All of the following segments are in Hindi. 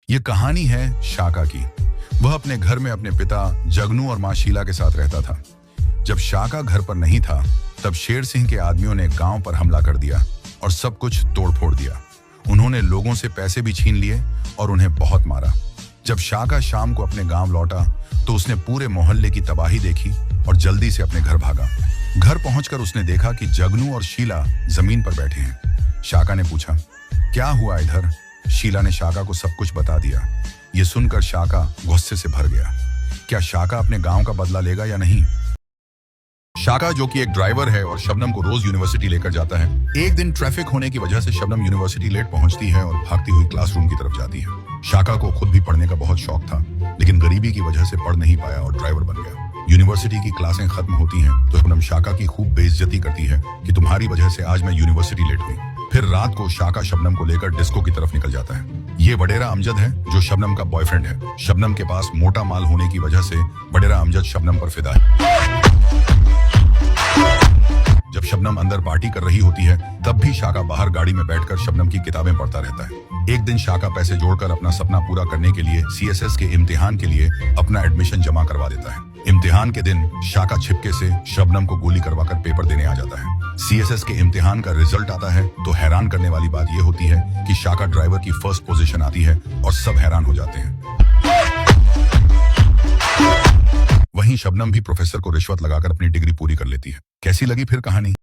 ये कहानी है शाका की। वह अपने घर में अपने पिता जगनू और माँ शीला के साथ रहता था। जब शाका घर पर नहीं था तब शेर सिंह के आदमियों ने गांव पर हमला कर दिया और सब कुछ तोड़ फोड़ दिया। उन्होंने लोगों से पैसे भी छीन लिए और उन्हें बहुत मारा। जब शाका शाम को अपने गांव लौटा तो उसने पूरे मोहल्ले की तबाही देखी और जल्दी से अपने घर भागा। घर पहुंचकर उसने देखा कि जगनू और शीला जमीन पर बैठे हैं। शाका ने पूछा, क्या हुआ इधर? शीला ने शाका को सब कुछ बता दिया। ये सुनकर शाका गुस्से से भर गया। क्या शाका अपने गांव का बदला लेगा या नहीं? शाका, जो कि एक ड्राइवर है और शबनम को रोज यूनिवर्सिटी लेकर जाता है, एक दिन ट्रैफिक होने की वजह से शबनम यूनिवर्सिटी लेट पहुंचती है और भागती हुई क्लासरूम की तरफ जाती है। शाका को खुद भी पढ़ने का बहुत शौक था, लेकिन गरीबी की वजह से पढ़ नहीं पाया और ड्राइवर बन गया। यूनिवर्सिटी की क्लासें खत्म होती हैं तो शबनम शाका की खूब बेइज्जती करती है कि तुम्हारी वजह से आज मैं यूनिवर्सिटी लेट हुई। फिर रात को शाका शबनम को लेकर डिस्को की तरफ निकल जाता है। ये वडेरा अमजद है जो शबनम का बॉयफ्रेंड है। शबनम के पास मोटा माल होने की वजह से वडेरा अमजद शबनम पर फिदा है। जब शबनम अंदर पार्टी कर रही होती है तब भी शाका बाहर गाड़ी में बैठकर शबनम की किताबें पढ़ता रहता है। एक दिन शाका पैसे जोड़कर अपना सपना पूरा करने के लिए सीएसएस के इम्तिहान के लिए अपना एडमिशन जमा करवा देता है। इम्तिहान के दिन शाका छिपके से शबनम को गोली करवाकर पेपर देने आ जाता है। सीएसएस के इम्तिहान का रिजल्ट आता है तो हैरान करने वाली बात यह होती है कि शाका ड्राइवर की फर्स्ट पोजीशन आती है और सब हैरान हो जाते हैं। वहीं शबनम भी प्रोफेसर को रिश्वत लगाकर अपनी डिग्री पूरी कर लेती है। कैसी लगी फिर कहानी?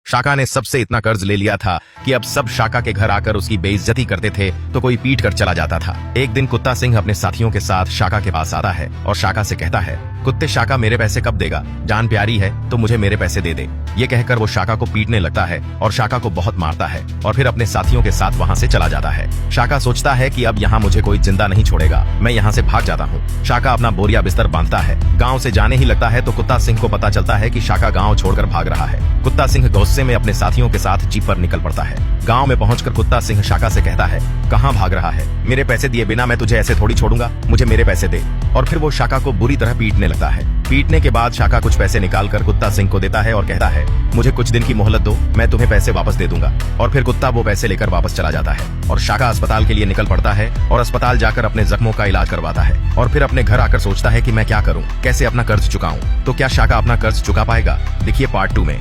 शाका ने सबसे इतना कर्ज ले लिया था कि अब सब शाका के घर आकर उसकी बेइज्जती करते थे तो कोई पीट कर चला जाता था। एक दिन कुत्ता सिंह अपने साथियों के साथ शाका के पास आता है और शाका से कहता है, कुत्ते शाका मेरे पैसे कब देगा? जान प्यारी है तो मुझे मेरे पैसे दे दे। ये कहकर वो शाका को पीटने लगता है और शाका को बहुत मारता है और फिर अपने साथियों के साथ वहाँ से चला जाता है। शाका सोचता है कि अब यहाँ मुझे कोई जिंदा नहीं छोड़ेगा, मैं यहाँ से भाग जाता हूँ। शाका अपना बोरिया बिस्तर बांधता है। गाँव से जाने ही लगता है तो कुत्ता सिंह को पता चलता है कि शाका गाँव छोड़कर भाग रहा है। कुत्ता सिंह गुस्से में अपने साथियों के साथ जीप पर निकल पड़ता है। गांव में पहुंचकर कुत्ता सिंह शाका से कहता है, कहां भाग रहा है? मेरे पैसे दिए बिना मैं तुझे ऐसे थोड़ी छोड़ूंगा, मुझे मेरे पैसे दे। और फिर वो शाका को बुरी तरह पीटने लगता है। पीटने के बाद शाका कुछ पैसे निकालकर कुत्ता सिंह को देता है और कहता है, मुझे कुछ दिन की मोहलत दो, मैं तुम्हें पैसे वापस दे दूंगा। और फिर कुत्ता वो पैसे लेकर वापस चला जाता है और शाका अस्पताल के लिए निकल पड़ता है और अस्पताल जाकर अपने जख्मों का इलाज करवाता है। और फिर अपने घर आकर सोचता है कि मैं क्या करूं, कैसे अपना कर्ज चुकाऊं। तो क्या शाका अपना कर्ज चुका पाएगा? देखिए पार्ट 2 में।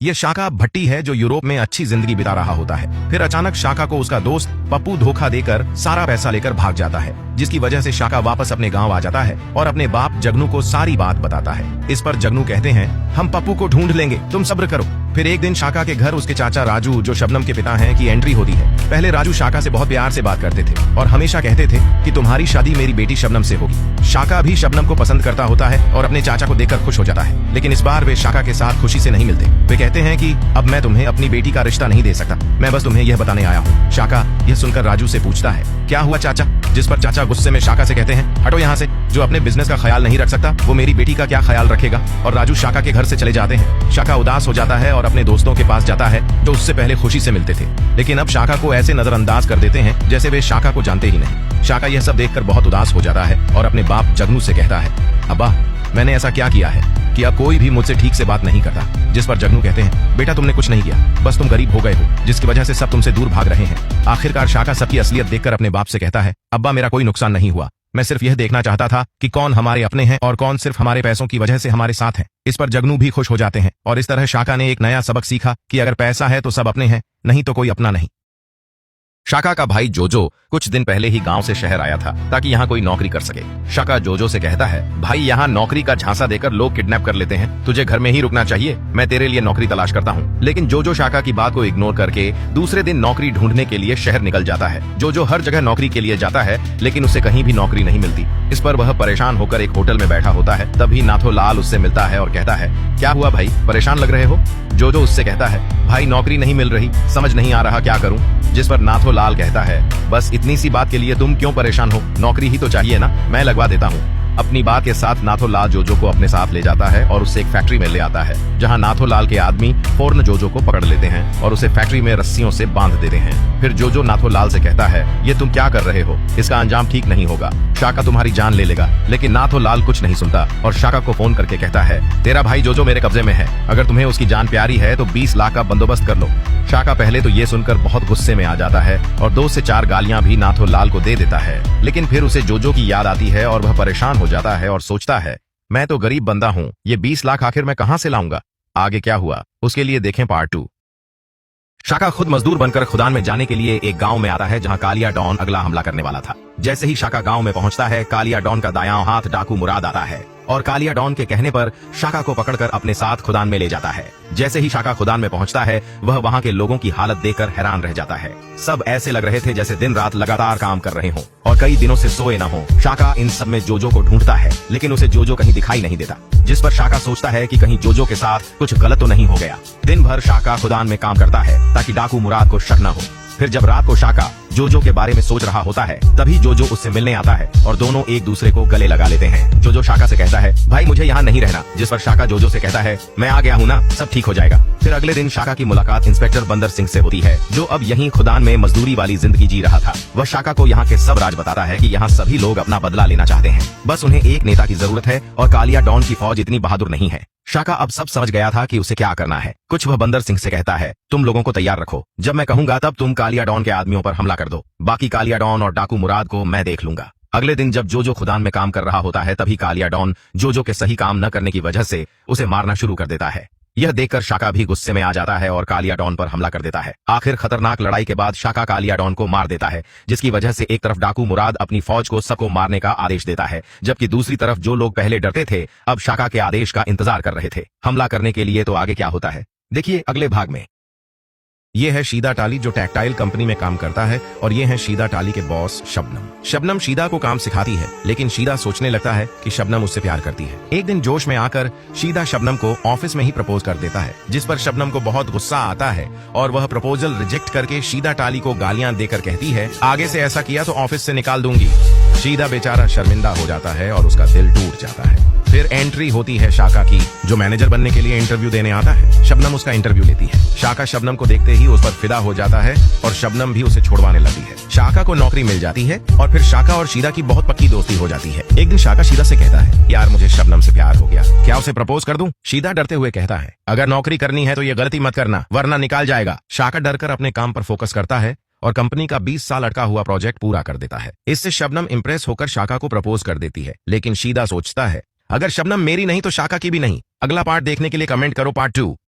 ये शाका भट्टी है जो यूरोप में अच्छी जिंदगी बिता रहा होता है। फिर अचानक शाका को उसका दोस्त पप्पू धोखा देकर सारा पैसा लेकर भाग जाता है, जिसकी वजह से शाका वापस अपने गांव आ जाता है और अपने बाप जगनू को सारी बात बताता है। इस पर जगनू कहते हैं, हम पप्पू को ढूंढ लेंगे, तुम सब्र करो। फिर एक दिन शाका के घर उसके चाचा राजू, जो शबनम के पिता हैं, की एंट्री होती है। पहले राजू शाका से बहुत प्यार से बात करते थे और हमेशा कहते थे कि तुम्हारी शादी मेरी बेटी शबनम से होगी। शाका भी शबनम को पसंद करता होता है और अपने चाचा को देखकर खुश हो जाता है, लेकिन इस बार वे शाका के साथ खुशी से नहीं मिलते। वे कहते हैं कि अब मैं तुम्हें अपनी बेटी का रिश्ता नहीं दे सकता, मैं बस तुम्हें यह बताने आया हूँ। शाका यह सुनकर राजू से पूछता है, क्या हुआ चाचा? जिस पर चाचा गुस्से में शाका से कहते हैं, हटो यहाँ से, जो अपने बिजनेस का ख्याल नहीं रख सकता वो मेरी बेटी का क्या ख्याल रखेगा। और राजू शाका के घर से चले जाते हैं। शाका उदास हो जाता है और अपने दोस्तों के पास जाता है जो उससे पहले खुशी से मिलते थे, लेकिन अब शाका को ऐसे नजरअंदाज कर देते हैं जैसे वे शाका को जानते ही नहीं। शाका यह सब देखकर बहुत उदास हो जाता है और अपने बाप जगनू से कहता है, अब्बा मैंने ऐसा क्या किया है कि अब कोई भी मुझसे ठीक से बात नहीं करता। जिस पर जगनू कहते हैं, बेटा तुमने कुछ नहीं किया, बस तुम गरीब हो गए हो जिसकी वजह से सब तुमसे दूर भाग रहे हैं। आखिरकार शाका सबकी असलियत देखकर अपने बाप से कहता है, अब्बा मेरा कोई नुकसान नहीं हुआ, मैं सिर्फ यह देखना चाहता था कि कौन हमारे अपने हैं और कौन सिर्फ हमारे पैसों की वजह से हमारे साथ हैं। इस पर जगनू भी खुश हो जाते हैं और इस तरह शाका ने एक नया सबक सीखा कि अगर पैसा है तो सब अपने हैं, नहीं तो कोई अपना नहीं। शाका का भाई जोजो कुछ दिन पहले ही गांव से शहर आया था ताकि यहाँ कोई नौकरी कर सके। शाका जोजो से कहता है, भाई यहाँ नौकरी का झांसा देकर लोग किडनैप कर लेते हैं, तुझे घर में ही रुकना चाहिए, मैं तेरे लिए नौकरी तलाश करता हूँ। लेकिन जोजो शाका की बात को इग्नोर करके दूसरे दिन नौकरी ढूंढने के लिए शहर निकल जाता है। जोजो हर जगह नौकरी के लिए जाता है लेकिन उसे कहीं भी नौकरी नहीं मिलती। इस पर वह परेशान होकर एक होटल में बैठा होता है। तभी नाथो लाल उससे मिलता है और कहता है, क्या हुआ भाई, परेशान लग रहे हो? जोजो उससे कहता है, भाई नौकरी नहीं मिल रही, समझ नहीं आ रहा क्या करूं। जिस पर नाथो लाल कहता है, बस इतनी सी बात के लिए तुम क्यों परेशान हो, नौकरी ही तो चाहिए ना, मैं लगवा देता हूँ। अपनी बात के साथ नाथो लाल जोजो को अपने साथ ले जाता है और उसे एक फैक्ट्री में ले आता है, जहां नाथो लाल के आदमी फौरन जोजो को पकड़ लेते हैं और उसे फैक्ट्री में रस्सियों से बांध देते हैं। फिर जोजो नाथो लाल से कहता है, ये तुम क्या कर रहे हो, इसका अंजाम ठीक नहीं होगा। शाका तुम्हारी जान ले लेगा। लेकिन नाथोलाल कुछ नहीं सुनता और शाका को फोन करके कहता है, तेरा भाई जोजो मेरे कब्जे में है, अगर तुम्हें उसकी जान प्यारी है तो 20 लाख का बंदोबस्त कर लो। शाका पहले तो ये सुनकर बहुत गुस्से में आ जाता है और 2 से 4 गालियां भी नाथोलाल को दे देता है। लेकिन फिर उसे जोजो की याद आती है और वह परेशान हो जाता है और सोचता है, मैं तो गरीब बंदा हूँ, ये 20 लाख आखिर मैं कहां से लाऊंगा। आगे क्या हुआ उसके लिए देखें पार्ट 2। शाका खुद मजदूर बनकर खुदान में जाने के लिए एक गांव में आता है जहां कालिया डॉन अगला हमला करने वाला था। जैसे ही शाका गांव में पहुंचता है, कालिया डॉन का दायां हाथ डाकू मुराद आता है और कालिया डॉन के कहने पर शाका को पकड़कर अपने साथ खुदान में ले जाता है। जैसे ही शाका खुदान में पहुंचता है, वह वहां के लोगों की हालत देखकर हैरान रह जाता है। सब ऐसे लग रहे थे जैसे दिन रात लगातार काम कर रहे हों और कई दिनों से सोए न हो। शाका इन सब में जोजो को ढूंढता है, लेकिन उसे जोजो कहीं दिखाई नहीं देता, जिस पर शाका सोचता है कि कहीं जोजो के साथ कुछ गलत तो नहीं हो गया। दिन भर शाका खुदान में काम करता है ताकि डाकू मुराद को शक न हो। फिर जब रात को शाका जोजो के बारे में सोच रहा होता है, तभी जोजो उससे मिलने आता है और दोनों एक दूसरे को गले लगा लेते हैं। जोजो शाका से कहता है, भाई मुझे यहाँ नहीं रहना, जिस पर शाका जोजो से कहता है, मैं आ गया हूँ ना, सब ठीक हो जाएगा। फिर अगले दिन शाका की मुलाकात इंस्पेक्टर बंदर सिंह से होती है, जो अब यहीं खुदान में मजदूरी वाली जिंदगी जी रहा था। वह शाका को यहाँ के सब राज बताता है कि यहाँ सभी लोग अपना बदला लेना चाहते हैं, बस उन्हें एक नेता की जरूरत है और कालिया डॉन की फौज इतनी बहादुर नहीं है। शाका अब सब समझ गया था कि उसे क्या करना है। कुछ वह बंदर सिंह से कहता है, तुम लोगों को तैयार रखो, जब मैं कहूंगा तब तुम कालिया डॉन के आदमियों पर हमला कर दो, बाकी कालिया डॉन और डाकू मुराद को मैं देख लूंगा। अगले दिन जब जोजो खुदान में काम कर रहा होता है, तभी कालिया डॉन जोजो के सही काम न करने की वजह से उसे मारना शुरू कर देता है। यह देखकर शाका भी गुस्से में आ जाता है और कालिया डॉन पर हमला कर देता है। आखिर खतरनाक लड़ाई के बाद शाका कालिया डॉन को मार देता है, जिसकी वजह से एक तरफ डाकू मुराद अपनी फौज को सबको मारने का आदेश देता है, जबकि दूसरी तरफ जो लोग पहले डरते थे अब शाका के आदेश का इंतजार कर रहे थे हमला करने के लिए। तो आगे क्या होता है देखिए अगले भाग में। ये है शीदा टाली जो टैक्टाइल कंपनी में काम करता है और ये है शीदा टाली के बॉस शबनम। शबनम शीदा को काम सिखाती है, लेकिन शीदा सोचने लगता है कि शबनम उससे प्यार करती है। एक दिन जोश में आकर शीदा शबनम को ऑफिस में ही प्रपोज कर देता है, जिस पर शबनम को बहुत गुस्सा आता है और वह प्रपोजल रिजेक्ट करके शीदा टाली को गालियां देकर कहती है, आगे से ऐसा किया तो ऑफिस से निकाल दूंगी। शीदा बेचारा शर्मिंदा हो जाता है और उसका दिल टूट जाता है। फिर एंट्री होती है शाका की, जो मैनेजर बनने के लिए इंटरव्यू देने आता है। शबनम उसका इंटरव्यू लेती है। शाका शबनम को देखते ही उस पर फिदा हो जाता है और शबनम भी उसे छोड़वाने लगती है। शाका को नौकरी मिल जाती है और फिर शाका और शीदा की बहुत पक्की दोस्ती हो जाती है। एक दिन शाका शीदा से कहता है, यार मुझे शबनम से प्यार हो गया, क्या उसे प्रपोज कर दूं? शीदा डरते हुए कहता है, अगर नौकरी करनी है तो ये गलती मत करना, वरना निकाल जाएगा। शाका डरकर अपने काम पर फोकस करता है और कंपनी का 20 साल अटका हुआ प्रोजेक्ट पूरा कर देता है। इससे शबनम इंप्रेस होकर शाका को प्रपोज कर देती है, लेकिन शीदा सोचता है, अगर शबनम मेरी नहीं तो शाका की भी नहीं। अगला पार्ट देखने के लिए कमेंट करो पार्ट 2।